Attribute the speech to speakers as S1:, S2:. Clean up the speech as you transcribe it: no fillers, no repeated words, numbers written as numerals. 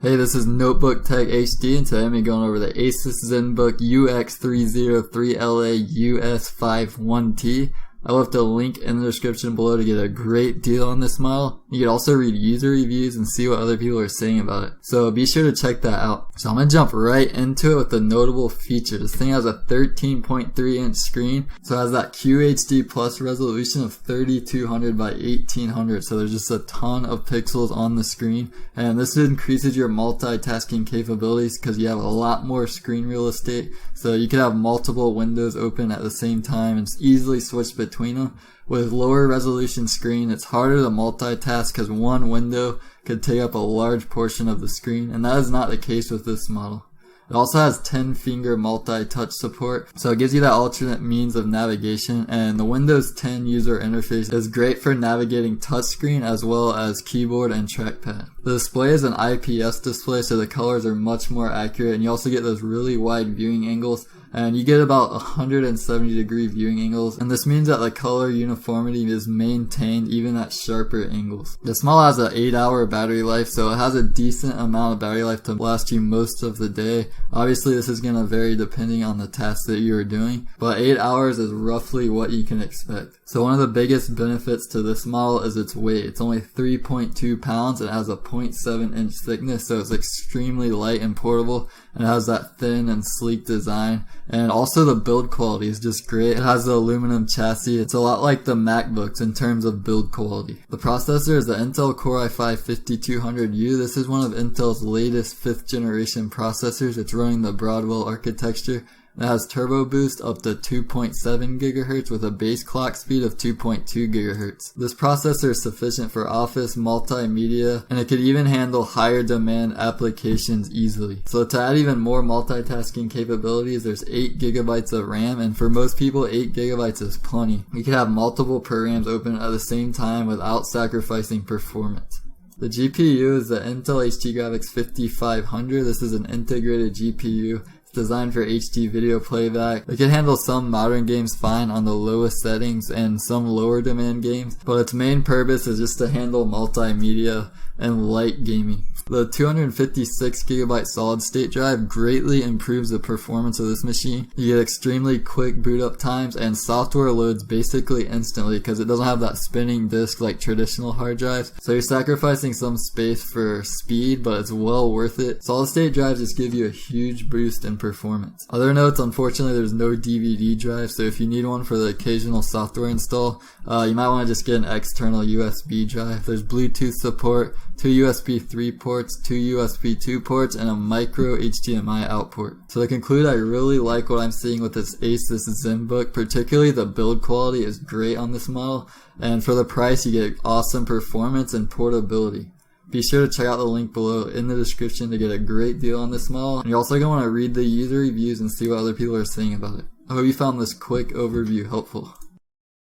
S1: Hey, this is Notebook Tech HD, and today I'm going over the ASUS Zenbook UX303LA-US51T. I left a link in the description below to get a great deal on this model. You can also read user reviews and see what other people are saying about it. So be sure to check that out. So I'm going to jump right into it with the notable features. This thing has a 13.3 inch screen. So it has that QHD Plus resolution of 3200 by 1800. So there's just a ton of pixels on the screen. And this increases your multitasking capabilities because you have a lot more screen real estate. So you can have multiple windows open at the same time and easily switch between them. With lower resolution screen, it's harder to multitask because one window could take up a large portion of the screen, and that is not the case with this model. It also has 10-finger multi-touch support, so it gives you that alternate means of navigation, and the Windows 10 user interface is great for navigating touchscreen as well as keyboard and trackpad. The display is an IPS display, so the colors are much more accurate, and you also get those really wide viewing angles, and you get about 170 degree viewing angles, and this means that the color uniformity is maintained even at sharper angles. This model has an 8-hour battery life, so it has a decent amount of battery life to last you most of the day. Obviously this is going to vary depending on the task that you are doing, but 8 hours is roughly what you can expect. So one of the biggest benefits to this model is its weight. It's only 3.2 pounds and it has a 0.7 inch thickness, so it's extremely light and portable, and it has that thin and sleek design. And also the build quality is just great. It has the aluminum chassis. It's a lot like the MacBooks in terms of build quality. The processor is the Intel Core i5-5200U. This is one of Intel's latest 5th generation processors. It's running the Broadwell architecture. It has turbo boost up to 2.7 GHz with a base clock speed of 2.2 GHz. This processor is sufficient for office, multimedia, and it could even handle higher demand applications easily. So to add even more multitasking capabilities, there's 8 GB of RAM, and for most people 8 GB is plenty. You can have multiple programs open at the same time without sacrificing performance. The GPU is the Intel HD Graphics 5500. This is an integrated GPU. Designed for HD video playback. It can handle some modern games fine on the lowest settings and some lower demand games, but its main purpose is just to handle multimedia and light gaming. The 256GB solid state drive greatly improves the performance of this machine. You get extremely quick boot up times, and software loads basically instantly because it doesn't have that spinning disk like traditional hard drives. So you're sacrificing some space for speed, but it's well worth it. Solid state drives just give you a huge boost in performance. Other notes, unfortunately there's no DVD drive, so if you need one for the occasional software install, you might want to just get an external USB drive. There's Bluetooth support, 2 USB 3 ports, 2 USB 2 ports, and a microHDMI out port. So to conclude, I really like what I'm seeing with this ASUS Zenbook. Particularly the build quality is great on this model, and for the price you get awesome performance and portability. Be sure to check out the link below in the description to get a great deal on this model, and you're also going to want to read the user reviews and see what other people are saying about it. I hope you found this quick overview helpful.